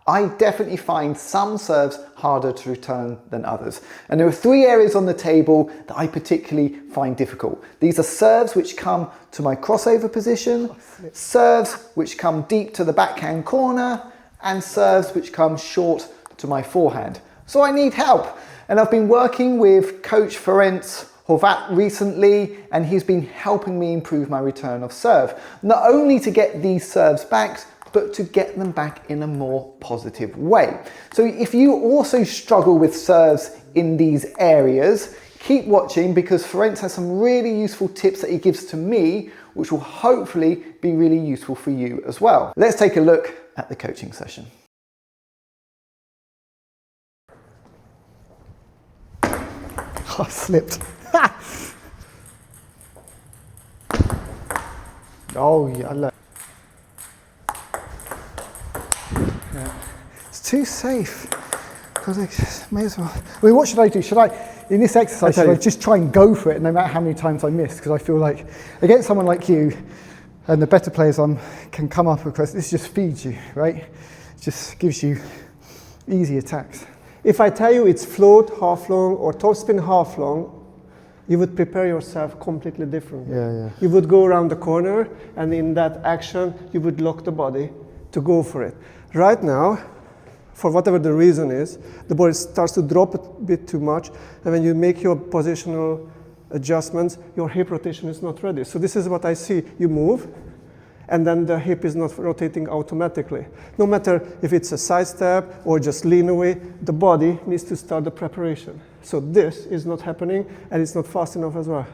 I definitely find some serves harder to return than others. And there are 3 areas on the table that I particularly find difficult. These are serves which come to my crossover position, serves which come deep to the backhand corner, and serves which come short to my forehand. So I need help. And I've been working with coach Ferenc Horvath recently, and he's been helping me improve my return of serve. Not only to get these serves back, but to get them back in a more positive way. So if you also struggle with serves in these areas, keep watching, because Ferenc has some really useful tips that he gives to me, which will hopefully be really useful for you as well. Let's take a look at the coaching session. Oh, I slipped. Oh, yeah. It's too safe. Because I may as well. I mean, what should I do? Should I, in this exercise, should I just try and go for it no matter how many times I miss? Because I feel like against someone like you, and the better players can come up across, this just feeds you, right? It just gives you easy attacks. If I tell you it's float half long or topspin half long, you would prepare yourself completely different. Yeah. You would go around the corner, and in that action, you would lock the body to go for it. Right now, for whatever the reason is, the body starts to drop a bit too much, and when you make your positional adjustments, your hip rotation is not ready. So this is what I see. You move, and then the hip is not rotating automatically. No matter if it's a side step or just lean away, the body needs to start the preparation. So this is not happening, and it's not fast enough as well.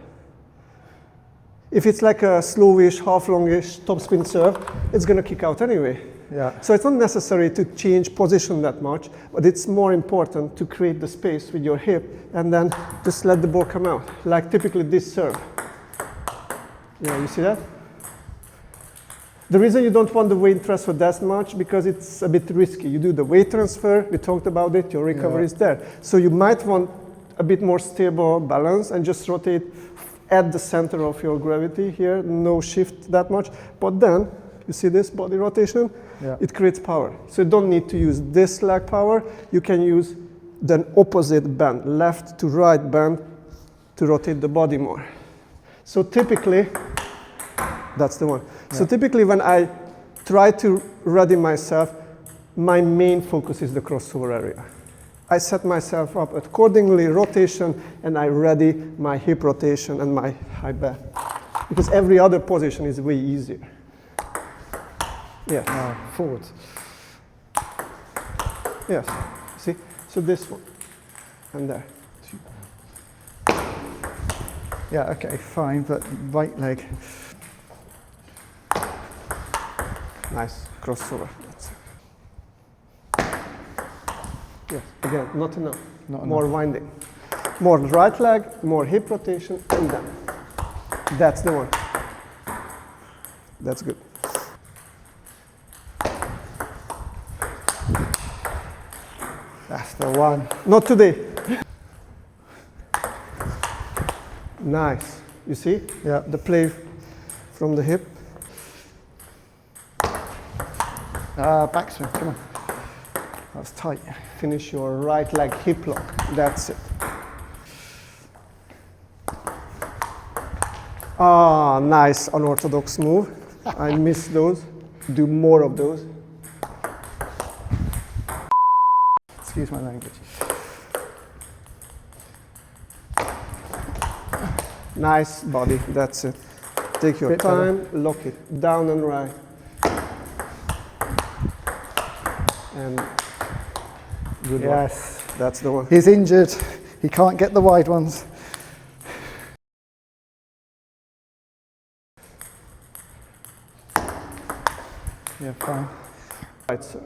If it's like a slowish, half-longish topspin serve, it's going to kick out anyway. Yeah. So it's not necessary to change position that much, but it's more important to create the space with your hip and then just let the ball come out, like typically this serve. Yeah, you see that? The reason you don't want the weight transfer that much, because it's a bit risky. You do the weight transfer, we talked about it, your recovery is there. So you might want a bit more stable balance and just rotate at the center of your gravity here, no shift that much, but then you see this body rotation? Yeah. It creates power. So you don't need to use this leg power. You can use the opposite bend, left to right bend, to rotate the body more. So typically, that's the one. Yeah. So typically when I try to ready myself, my main focus is the crossover area. I set myself up accordingly, rotation, and I ready my hip rotation and my high back. Because every other position is way easier. Yes. Forwards. Yes. See? So this one. And there. Yeah, okay, fine, but right leg. Nice. Crossover. That's it. Yes. Again, not enough. Not more enough. winding. More right leg, more hip rotation, and then. That's the one. That's good. That's the one. Not today. Nice. You see? Yeah. The play from the hip. Backswing, come on. That's tight. Finish your right leg hip lock. That's it. Ah, nice unorthodox move. I miss those. Do more of those. Excuse my language. Nice body, that's it. Take your time, lock it down and right. And good one. Yes. That's the one. He's injured. He can't get the wide ones. Yeah, fine. Right, sir.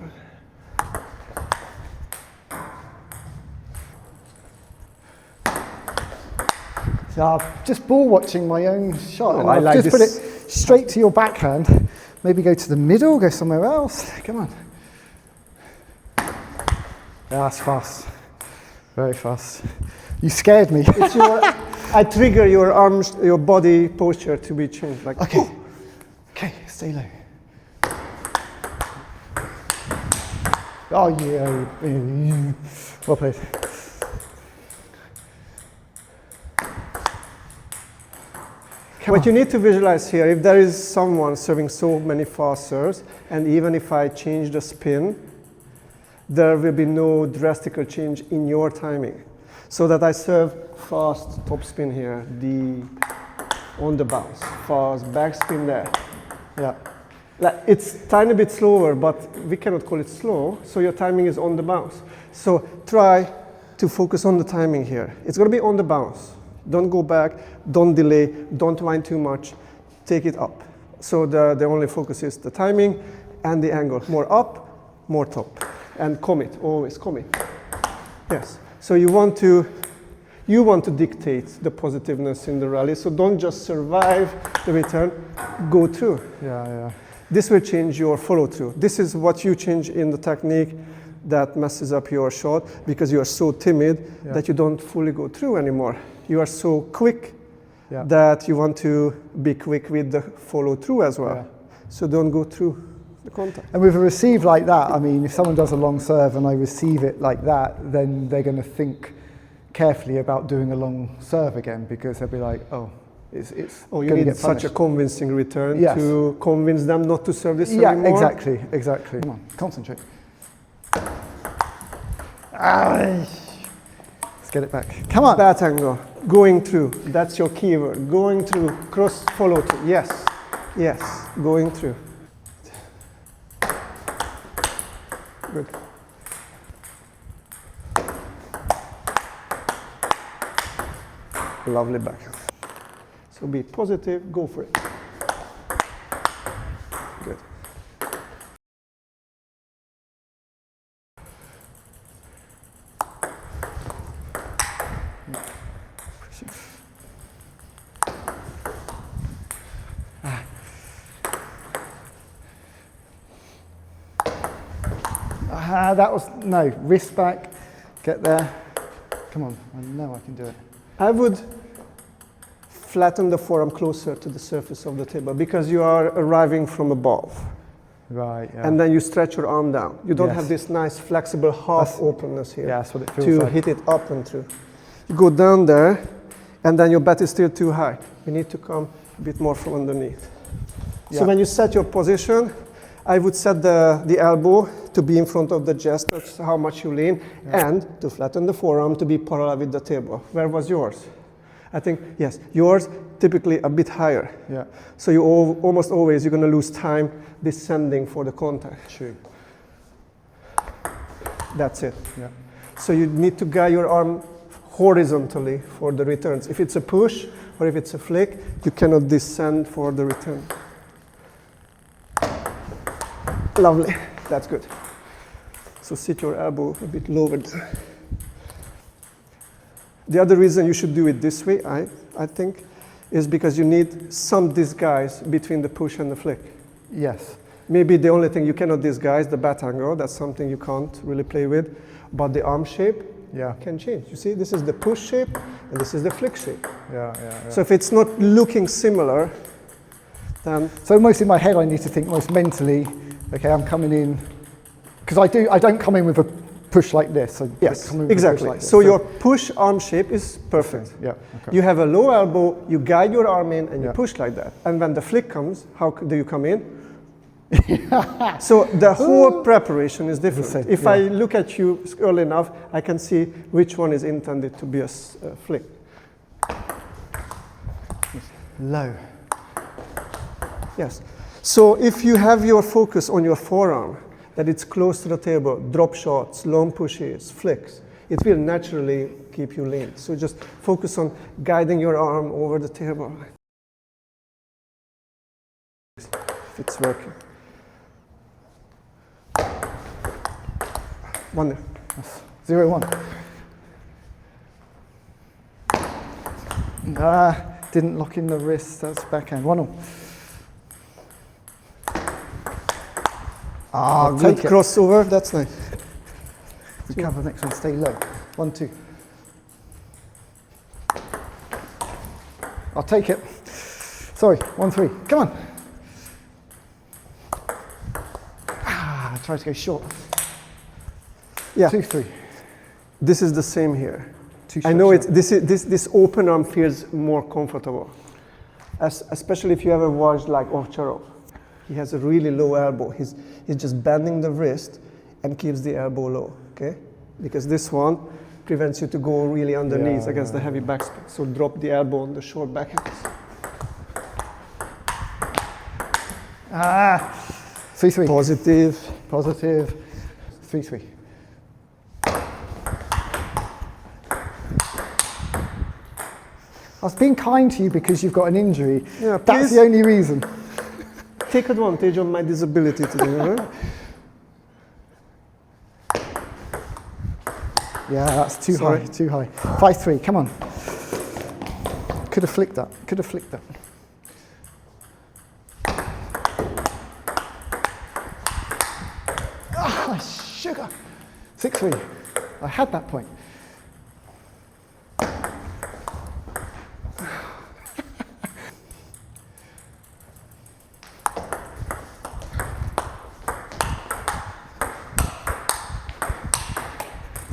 So I'm just ball watching my own shot. Oh, I like just this. put it straight to your backhand. Maybe go to the middle, go somewhere else. Come on. Yeah, that's fast. Very fast. You scared me. It's your, I trigger your arms, your body posture to be changed. Like, okay. Okay, stay low. Oh yeah. Well played. What you need to visualize here, if there is someone serving so many fast serves, and even if I change the spin, there will be no drastic change in your timing. So that I serve fast top spin here, deep, on the bounce, fast back spin there. Yeah. Like, it's tiny bit slower, but we cannot call it slow, so your timing is on the bounce. So try to focus on the timing here. It's going to be on the bounce. Don't go back, don't delay, don't wind too much, take it up. So the only focus is the timing and the angle. More up, more top. And commit, always commit. Yes. So you want to dictate the positiveness in the rally, so don't just survive the return, go through. Yeah. This will change your follow through. This is what you change in the technique that messes up your shot because you are so timid that you don't fully go through anymore. You are so quick that you want to be quick with the follow through as well. Yeah. So don't go through the contact. And with a receive like that, I mean, if someone does a long serve and I receive it like that, then they're going to think carefully about doing a long serve again because they'll be like, oh, it's you need such a convincing return to convince them not to serve this anymore. Yeah, exactly. Come on, concentrate. Let's get it back. Come on. Bat angle, going through. That's your keyword. Going through, cross follow through. Yes, going through. Good. Lovely backhand. So be positive, go for it. Good. That was, no, wrist back, get there. Come on, I know I can do it. I would flatten the forearm closer to the surface of the table because you are arriving from above. Right, yeah. And then you stretch your arm down. You don't have this nice flexible half openness here. Yeah, that's what it feels to like. hit it up and through. You go down there, and then your bat is still too high. You need to come a bit more from underneath. Yeah. So when you set your position, I would set the elbow to be in front of the chest, that's how much you lean, and to flatten the forearm to be parallel with the table. Where was yours? I think, yes, yours typically a bit higher. Yeah. So you almost always, you're going to lose time descending for the contact. True. That's it. Yeah. So you need to guide your arm horizontally for the returns. If it's a push or if it's a flick, you cannot descend for the return. Lovely. That's good. So sit your elbow a bit lower there. The other reason you should do it this way, I think, is because you need some disguise between the push and the flick. Yes. Maybe the only thing you cannot disguise, the bat angle, that's something you can't really play with, but the arm shape can change. You see, this is the push shape, and this is the flick shape. Yeah. So if it's not looking similar, then... So most in my head I need to think most mentally, okay, I'm coming in, because I don't come in with a push like this. Yes, exactly. Like so your push arm shape is perfect. Yeah. Okay. You have a low elbow, you guide your arm in, and you push like that. And when the flick comes, how do you come in? So the whole preparation is different. If I look at you early enough, I can see which one is intended to be a flick. Low. Yes. So if you have your focus on your forearm, that it's close to the table, drop shots, long pushes, flicks, it will naturally keep you lean. So just focus on guiding your arm over the table. If it's working. One there. 0-1. Didn't lock in the wrist, that's backhand. 1-0. Good crossover, that's nice. Recover the next one, stay low. 1-2. I'll take it. Sorry, 1-3. Come on. Try to go short. Yeah. 2-3. This is the same here. Too I know short. this open arm feels more comfortable, especially if you ever watched like Ovcharov. He has a really low elbow. He's just bending the wrist and keeps the elbow low. Okay, because this one prevents you to go really underneath against the heavy backspin. So drop the elbow on the short backhand. 3-3. Positive. Positive. 3-3. I was being kind to you because you've got an injury. Yeah, That's the only reason. Take advantage of my disability today, right? Yeah, that's too high, too high. 5-3, come on. Could have flicked that, could have flicked that. Ah, sugar. 6-3, I had that point.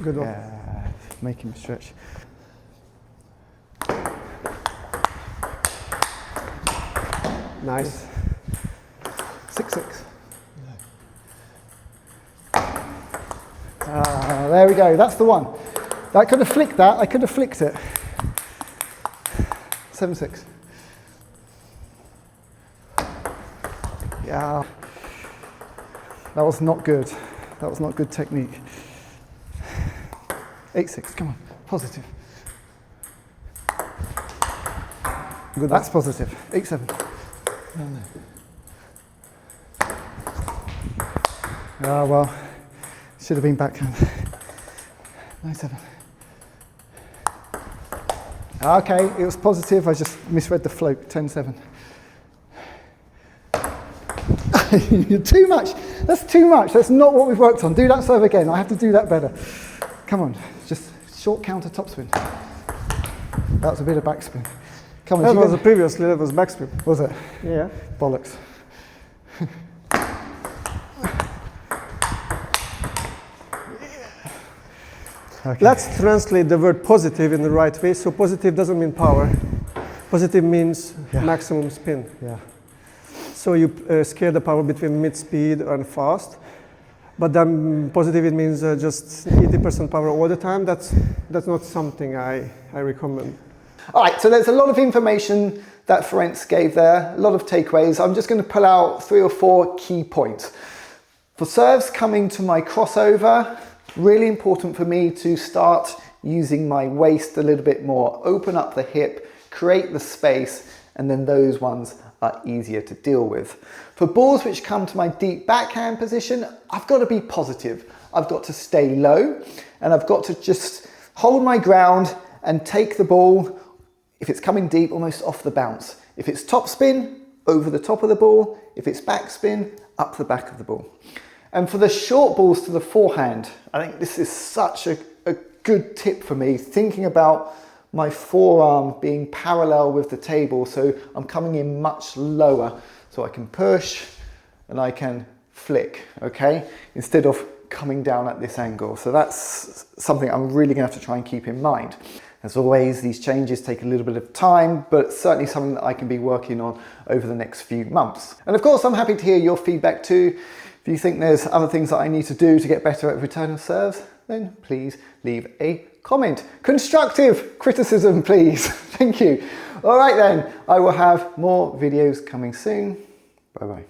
Good one. Yeah, make him stretch. Nice. 6-6. There we go, that's the one. I could have flicked that, I could have flicked it. 7-6. Yeah. That was not good. That was not good technique. 8-6, come on, positive. Good, that's positive. 8-7. Ah, well, should have been backhand. 9-7. Okay, it was positive, I just misread the float. 10-7. Too much, that's too much. That's not what we've worked on. Do that serve again, I have to do that better. Come on, just short counter topspin. That was a bit of backspin. Come on. That was previously, that was backspin. Was it? Yeah. Bollocks. Okay. Let's translate the word positive in the right way. So positive doesn't mean power. Positive means maximum spin. Yeah. So you scale the power between mid speed and fast. But then positive, it means just 80% power all the time. That's not something I recommend. All right, so there's a lot of information that Ferenc gave there, a lot of takeaways. I'm just going to pull out 3 or 4 key points. For serves coming to my crossover, really important for me to start using my waist a little bit more, open up the hip, create the space, and then those ones are easier to deal with. For balls which come to my deep backhand position, I've got to be positive. I've got to stay low, and I've got to just hold my ground and take the ball, if it's coming deep, almost off the bounce. If it's topspin, over the top of the ball. If it's backspin, up the back of the ball. And for the short balls to the forehand, I think this is such a good tip for me, thinking about my forearm being parallel with the table, so I'm coming in much lower, so I can push and I can flick, okay? Instead of coming down at this angle. So that's something I'm really gonna have to try and keep in mind. As always, these changes take a little bit of time, but certainly something that I can be working on over the next few months. And of course, I'm happy to hear your feedback too. If you think there's other things that I need to do to get better at return of serves, then please leave a comment. Constructive criticism, please. Thank you. All right then, I will have more videos coming soon. Bye-bye.